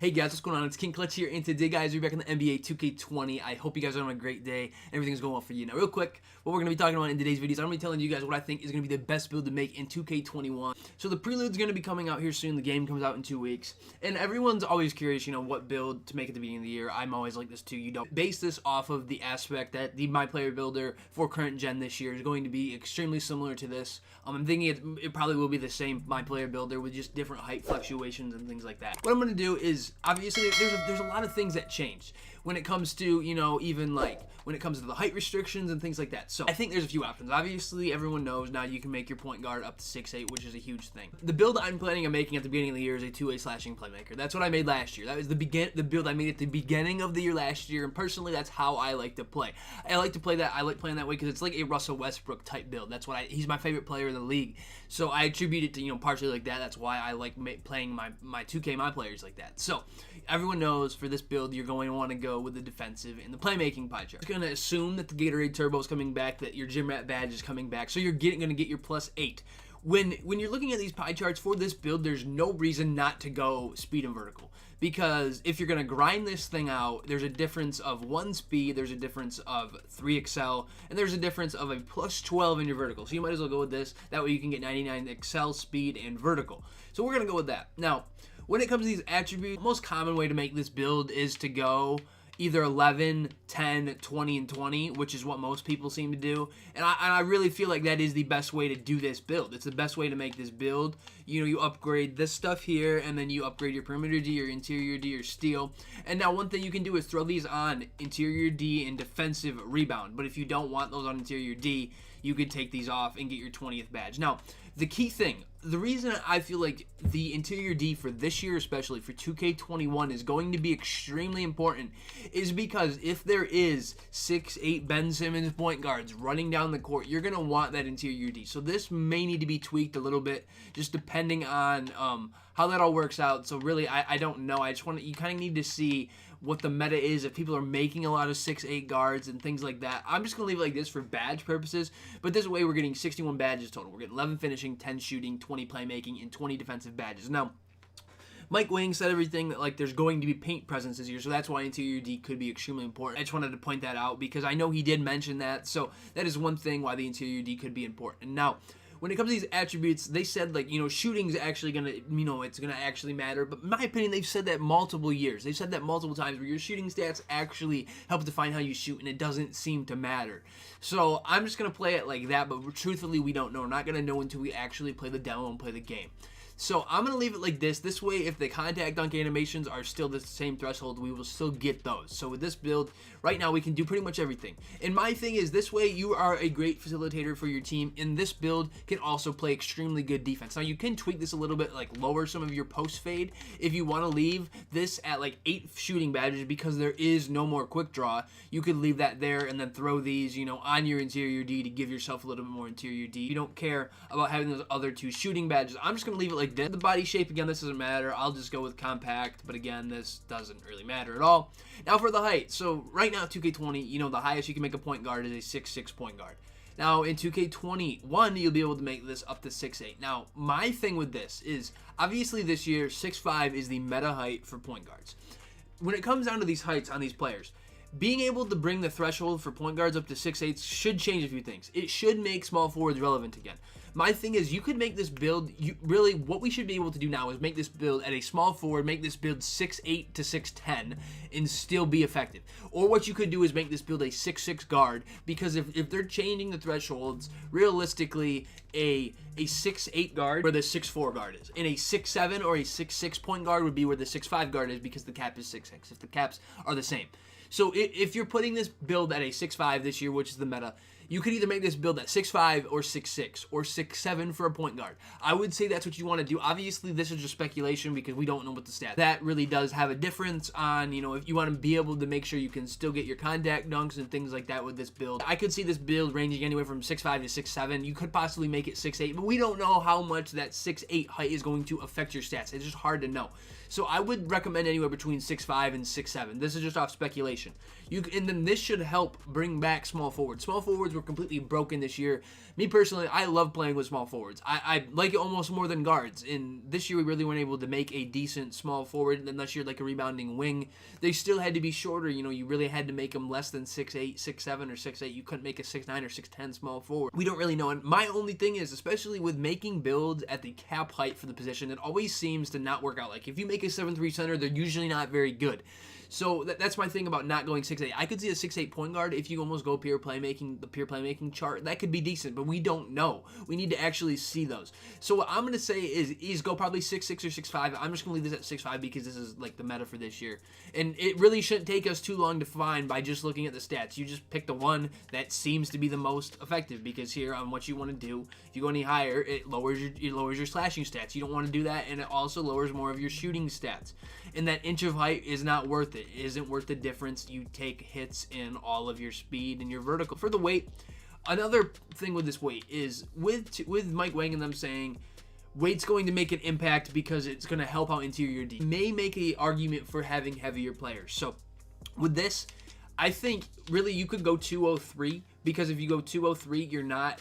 Hey guys, what's going on? It's King Clutch here, and today guys, we're back in the NBA 2K20. I hope you guys are having a great day, and everything's going well for you. Now real quick, what we're going to be talking about in today's video is I'm going to be telling you guys what I think is going to be the best build to make in 2K21. So the prelude's going to be coming out here soon. The game comes out in 2 weeks, and everyone's always curious, what build to make at the beginning of the year. I'm always like this too. You don't base this off of the aspect that the My Player builder for current gen this year is going to be extremely similar to this. I'm thinking it probably will be the same My Player builder with just different height fluctuations and things like that. What I'm going to do is, obviously, there's a lot of things that changed when it comes to, even like when it comes to the height restrictions and things like that. So I think there's a few options. Obviously, everyone knows now you can make your point guard up to 6'8", which is a huge thing. The build I'm planning on making at the beginning of the year is a two-way slashing playmaker. That's what I made last year. That was the build I made at the beginning of the year last year, and personally, that's how I like to play. I like to play that. I like playing that way because it's like a Russell Westbrook type build. That's what he's my favorite player in the league. So I attribute it to, partially like that. That's why I like playing my 2K My Players like that. So everyone knows for this build, you're going to want to go with the defensive and the playmaking pie chart. You're going to assume that the Gatorade Turbo is coming back, that your Gym Rat badge is coming back, so you're going to get your +8. When you're looking at these pie charts for this build, there's no reason not to go speed and vertical. Because if you're going to grind this thing out, there's a difference of 1 speed, there's a difference of 3 excel, and there's a difference of a +12 in your vertical. So you might as well go with this. That way you can get 99 excel, speed, and vertical. So we're going to go with that. Now, when it comes to these attributes, the most common way to make this build is to go either 11, 10, 20, and 20, which is what most people seem to do. And I really feel like that is the best way to do this build. It's the best way to make this build. You upgrade this stuff here, and then you upgrade your perimeter D, your interior D, your steal. And now one thing you can do is throw these on interior D and defensive rebound. But if you don't want those on interior D, you could take these off and get your 20th badge. Now, the key thing, the reason I feel like the interior D for this year, especially for 2K21, is going to be extremely important is because if there is 6'8" Ben Simmons point guards running down the court, you're going to want that interior D. So this may need to be tweaked a little bit, just depending on how that all works out. So really, I don't know. I just you kind of need to see what the meta is, if people are making a lot of 6'8" guards and things like that. I'm just going to leave it like this for badge purposes, but this way we're getting 61 badges total. We're getting 11 finishing, 10 shooting, 20 playmaking, and 20 defensive badges. Now, Mike Wing said everything that like there's going to be paint presence this year, so that's why interior D could be extremely important. I just wanted to point that out because I know he did mention that, so that is one thing why the interior D could be important. And now, when it comes to these attributes, they said like, shooting's actually gonna, it's gonna actually matter. But in my opinion, they've said that multiple years. They've said that multiple times where your shooting stats actually help define how you shoot, and it doesn't seem to matter. So I'm just gonna play it like that, but truthfully, we don't know. We're not gonna know until we actually play the demo and play the game. So I'm going to leave it like this. This way, if the contact dunk animations are still the same threshold, we will still get those. So with this build, right now, we can do pretty much everything. And my thing is, this way, you are a great facilitator for your team. And this build can also play extremely good defense. Now, you can tweak this a little bit, like lower some of your post fade. If you want to leave this at like 8 shooting badges because there is no more quick draw, you could leave that there and then throw these, on your interior D to give yourself a little bit more interior D. You don't care about having those other 2 shooting badges. I'm just going to leave it like the body shape, again, this doesn't matter. I'll just go with compact, but again, this doesn't really matter at all. Now for the height. So right now, 2K20, the highest you can make a point guard is a 6'6" point guard. Now in 2K21, you'll be able to make this up to 6'8". Now my thing with this is, obviously this year, 6'5" is the meta height for point guards. When it comes down to these heights on these players, being able to bring the threshold for point guards up to 6'8" should change a few things. It should make small forwards relevant again. My thing is, you could make this build, really, what we should be able to do now is make this build at a small forward, make this build 6'8" to 6'10", and still be effective. Or what you could do is make this build a 6'6" guard, because if they're changing the thresholds, realistically, a 6'8" guard where the 6'4" guard is, and a 6'7" or a 6'6" point guard would be where the 6'5" guard is, because the cap is 6'6", if the caps are the same. So if you're putting this build at a 6'5" this year, which is the meta, you could either make this build at 6'5" or 6'6" or 6'7" for a point guard. I would say that's what you want to do. Obviously, this is just speculation because we don't know what the stats. That really does have a difference on, if you want to be able to make sure you can still get your contact dunks and things like that with this build. I could see this build ranging anywhere from 6'5" to 6'7". You could possibly make it 6'8", but we don't know how much that 6'8" height is going to affect your stats. It's just hard to know. So I would recommend anywhere between 6'5 and 6'7. This is just off speculation. And then this should help bring back small forwards. Small forwards were completely broken this year. Me personally, I love playing with small forwards. I like it almost more than guards. And this year we really weren't able to make a decent small forward unless you're like a rebounding wing. They still had to be shorter. You know, you really had to make them less than 6'8", 6'7", or 6'8". You couldn't make a 6'9" or 6'10" small forward. We don't really know. And my only thing is, especially with making builds at the cap height for the position, it always seems to not work out. Like if you make a 7'3" center, they're usually not very good. So that's my thing about not going 6'8". I could see a 6'8" point guard if you almost go pure playmaking chart. That could be decent, but we don't know. We need to actually see those. So what I'm going to say is go probably 6'6" or 6'5". I'm just going to leave this at 6'5" because this is like the meta for this year. And it really shouldn't take us too long to find by just looking at the stats. You just pick the one that seems to be the most effective, because here on what you want to do, if you go any higher, it lowers your slashing stats. You don't want to do that, and it also lowers more of your shooting stats. And that inch of height is not worth it. It isn't worth the difference. You take hits in all of your speed and your vertical. For the weight, another thing with this weight is with Mike Wang and them saying weight's going to make an impact because it's going to help out interior D. May make an argument for having heavier players. So with this, I think really you could go 203, because if you go 203, you're not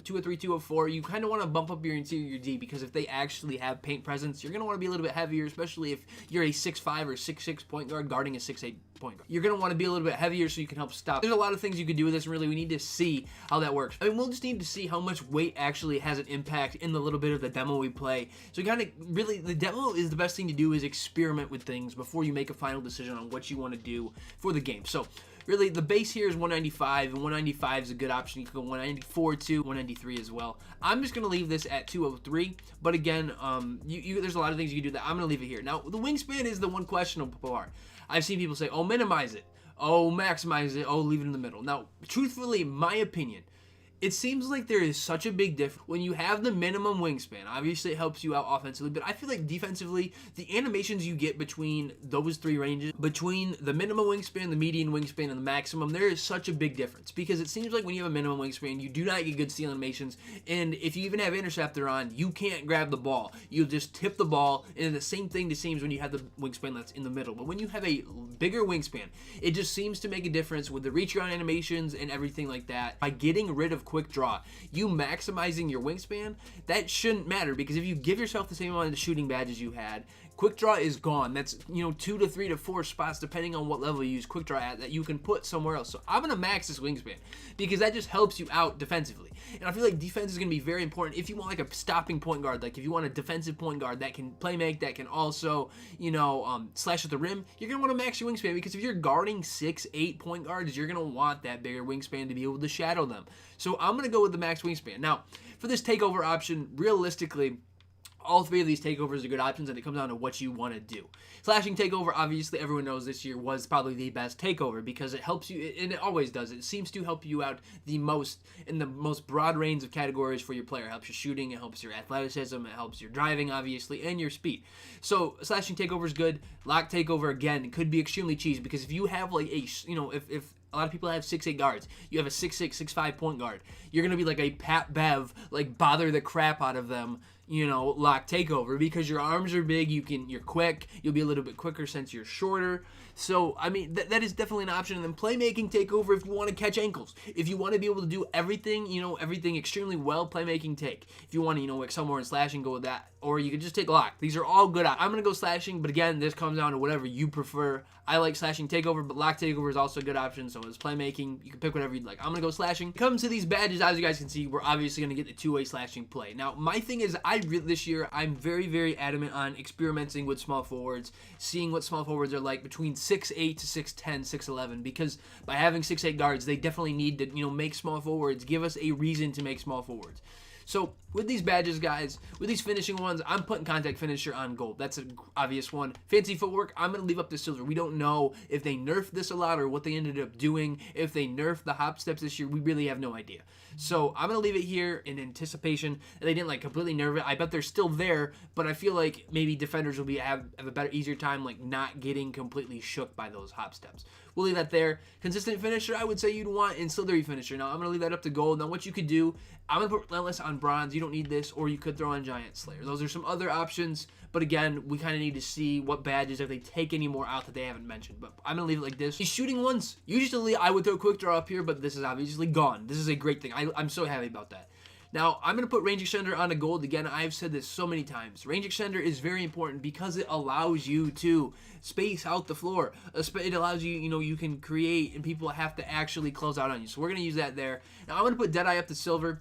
203, 204, you kind of want to bump up your interior D, because if they actually have paint presence, you're going to want to be a little bit heavier, especially if you're a 6'5 or 6'6 point guard guarding a 6'8 point guard. You're going to want to be a little bit heavier so you can help stop. There's a lot of things you could do with this, and really we need to see how that works. I mean, we'll just need to see how much weight actually has an impact in the little bit of the demo we play. So kind of really, the demo is the best thing to do, is experiment with things before you make a final decision on what you want to do for the game. So really, the base here is 195, and 195 is a good option. You can go 194 too, 193 as well. I'm just going to leave this at 203, but again, there's a lot of things you can do that. I'm going to leave it here. Now, the wingspan is the one questionable part. I've seen people say, oh, minimize it, oh, maximize it, oh, leave it in the middle. Now, truthfully, my opinion, it seems like there is such a big difference when you have the minimum wingspan. Obviously, it helps you out offensively, but I feel like defensively, the animations you get between those three ranges, between the minimum wingspan, the median wingspan, and the maximum, there is such a big difference, because it seems like when you have a minimum wingspan, you do not get good steal animations, and if you even have interceptor on, you can't grab the ball. You'll just tip the ball, and the same thing seems when you have the wingspan that's in the middle. But when you have a bigger wingspan, it just seems to make a difference with the reach around animations and everything like that. By getting rid of quick draw, you maximizing your wingspan, that shouldn't matter, because if you give yourself the same amount of shooting badges you had, quick draw is gone. That's 2 to 3 to 4 spots depending on what level you use quick draw at that you can put somewhere else. So I'm gonna max this wingspan because that just helps you out defensively, and I feel like defense is gonna be very important if you want like a stopping point guard. Like if you want a defensive point guard that can play make, that can also slash at the rim, you're gonna want to max your wingspan, because if you're guarding 6'8 point guards, you're gonna want that bigger wingspan to be able to shadow them. So I'm gonna go with the max wingspan. Now for this takeover option, realistically, all three of these takeovers are good options, and it comes down to what you want to do. Slashing takeover, obviously, everyone knows this year was probably the best takeover, because it helps you, and it always does. It seems to help you out the most in the most broad range of categories for your player. It helps your shooting, it helps your athleticism, it helps your driving, obviously, and your speed. So slashing takeover is good. Lock takeover, again, could be extremely cheesy, because if you have like if a lot of people have 6'8 guards, you have a 6'6", 6'5 point guard, you're going to be like a Pat Bev, like bother the crap out of them, lock takeover, because your arms are big, you're quick, you'll be a little bit quicker since you're shorter. So, I mean, that is definitely an option. And then playmaking takeover if you want to catch ankles. If you want to be able to do everything, everything extremely well, playmaking take. If you want to, excel more in slashing, go with that. Or you could just take lock. These are all good. I'm going to go slashing, but again, this comes down to whatever you prefer. I like slashing takeover, but lock takeover is also a good option. So as playmaking, you can pick whatever you'd like. I'm going to go slashing. Comes to these badges, as you guys can see, we're obviously going to get the two-way slashing play. Now, my thing is, this year, I'm very, very adamant on experimenting with small forwards, seeing what small forwards are like between 6'8 to 6'10, 6'11, because by having 6'8 guards, they definitely need to, make small forwards, give us a reason to make small forwards. So with these badges, guys, with these finishing ones, I'm putting contact finisher on gold. That's an obvious one. Fancy footwork, I'm going to leave up to silver. We don't know if they nerfed this a lot or what they ended up doing. If they nerfed the hop steps this year, we really have no idea. So I'm going to leave it here in anticipation. They didn't completely nerf it. I bet they're still there, but I feel like maybe defenders will have a better, easier time not getting completely shook by those hop steps. We'll leave that there. Consistent finisher, I would say you'd want in slithery finisher. Now I'm going to leave that up to gold. Now what you could do, I'm going to put relentless on bronze. You don't need this, or you could throw on Giant Slayer. Those are some other options, but again, we kind of need to see what badges, if they take any more out that they haven't mentioned. But I'm going to leave it like this. These shooting ones, usually I would throw Quick Draw up here, but this is obviously gone. This is a great thing. I'm so happy about that. Now, I'm going to put Range Extender on a gold. Again, I've said this so many times. Range Extender is very important because it allows you to space out the floor. It allows you, you can create and people have to actually close out on you. So we're going to use that there. Now, I'm going to put Deadeye up to silver.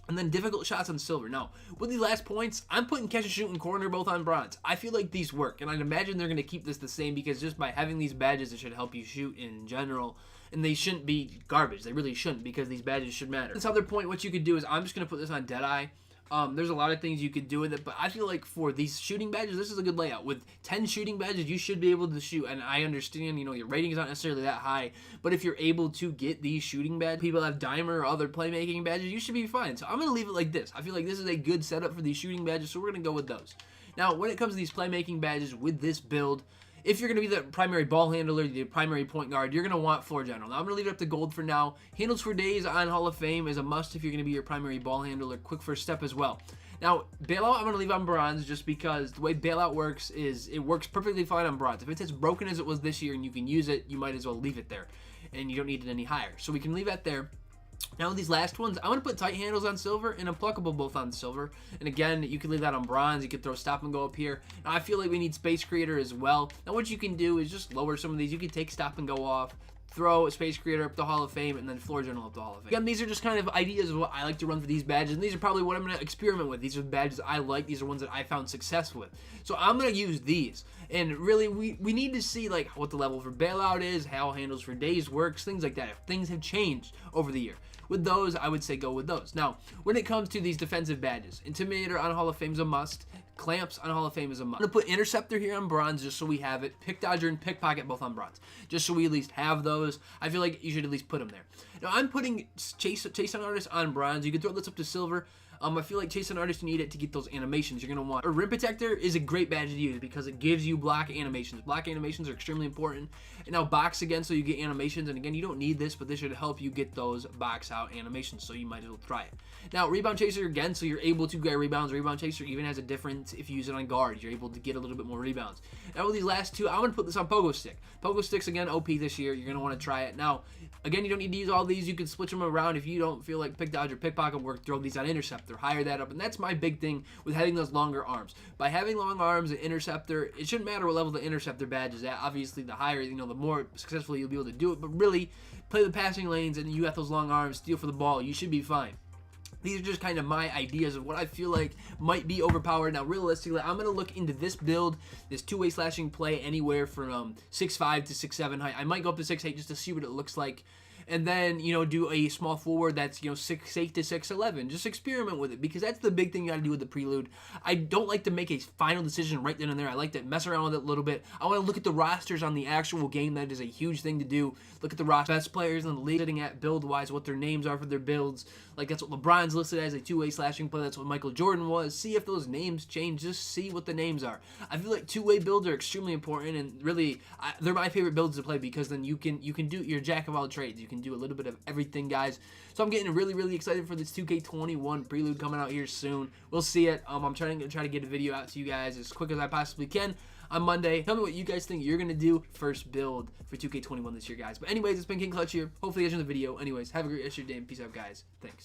And then difficult shots on silver. Now, with the last points, I'm putting catch and shoot and corner both on bronze. I feel like these work, and I'd imagine they're going to keep this the same because just by having these badges, it should help you shoot in general. And they shouldn't be garbage. They really shouldn't because these badges should matter. This other point, what you could do is I'm just going to put this on Deadeye. There's a lot of things you could do with it, but I feel like for these shooting badges, this is a good layout. With 10 shooting badges, you should be able to shoot, and I understand, your rating is not necessarily that high, but if you're able to get these shooting badges, people have dimer or other playmaking badges, you should be fine. So I'm going to leave it like this. I feel like this is a good setup for these shooting badges, so we're going to go with those. Now, when it comes to these playmaking badges with this build, if you're going to be the primary ball handler, the primary point guard, you're going to want floor general. Now, I'm going to leave it up to gold for now. Handles for days on Hall of Fame is a must if you're going to be your primary ball handler. Quick first step as well. Now, bailout, I'm going to leave on bronze just because the way bailout works is it works perfectly fine on bronze. If it's as broken as it was this year and you can use it, you might as well leave it there. And you don't need it any higher. So we can leave that there. Now with these last ones, I'm going to put tight handles on silver and unpluckable both on silver. And again, you can leave that on bronze. You can throw stop and go up here. Now I feel like we need space creator as well. Now what you can do is just lower some of these. You can take stop and go off, throw a space creator up the Hall of Fame, and then floor general up the Hall of Fame. Again, these are just kind of ideas of what I like to run for these badges, and these are probably what I'm going to experiment with. These are badges I like. These are ones that I found success with. So I'm going to use these. And really, we need to see like what the level for bailout is, how handles for days works, things like that. If things have changed over the year. With those, I would say go with those. Now, when it comes to these defensive badges, Intimidator on Hall of Fame is a must. Clamps on Hall of Fame is a must. I'm going to put Interceptor here on bronze just so we have it. Pick Dodger and Pickpocket both on bronze. Just so we at least have those. I feel like you should at least put them there. Now, I'm putting Chase on Artist on bronze. You can throw this up to silver. I feel like Chase on Artist, you need it to get those animations you're going to want. A Rim Protector is a great badge to use because it gives you block animations. Block animations are extremely important. And now box again so you get animations. And again, you don't need this, but this should help you get those box out animations, so you might as well try it. Now, Rebound Chaser again, so you're able to get rebounds. Rebound Chaser even has a difference if you use it on guard. You're able to get a little bit more rebounds. Now with these last two, I'm going to put this on Pogo Stick. Pogo Stick's again OP this year. You're going to want to try it. Now, again, you don't need to use all these. You can switch them around. If you don't feel like Pick Dodge or Pickpocket work, throw these on Interceptor. Hire that up. And that's my big thing with having those longer arms. By having long arms and Interceptor, it shouldn't matter what level the Interceptor badge is at. Obviously, the higher, the more successfully you'll be able to do it. But really, play the passing lanes and you got those long arms, steal for the ball. You should be fine. These are just kind of my ideas of what I feel like might be overpowered. Now, realistically, I'm going to look into this build, this two-way slashing play anywhere from 6'5" to 6'7" height. I might go up to 6'8" just to see what it looks like. And then, do a small forward that's, 6'8" to 6'11". Just experiment with it because that's the big thing you got to do with the prelude. I don't like to make a final decision right then and there. I like to mess around with it a little bit. I want to look at the rosters on the actual game. That is a huge thing to do. Look at the best players in the league sitting at build-wise, what their names are for their builds. Like, that's what LeBron's listed as, a two-way slashing play. That's what Michael Jordan was. See if those names change. Just see what the names are. I feel like two-way builds are extremely important, and really, they're my favorite builds to play because then you can do your jack of all trades. You can do a little bit of everything, guys. So I'm getting really, really excited for this 2K21 prelude coming out here soon. We'll see it. I'm trying to get a video out to you guys as quick as I possibly can on Monday. Tell me what you guys think you're going to do first build for 2K21 this year, guys. But anyways, it's been King Clutch here. Hopefully you guys enjoyed the video. Anyways, have a great rest of your day and peace out, guys. Thanks.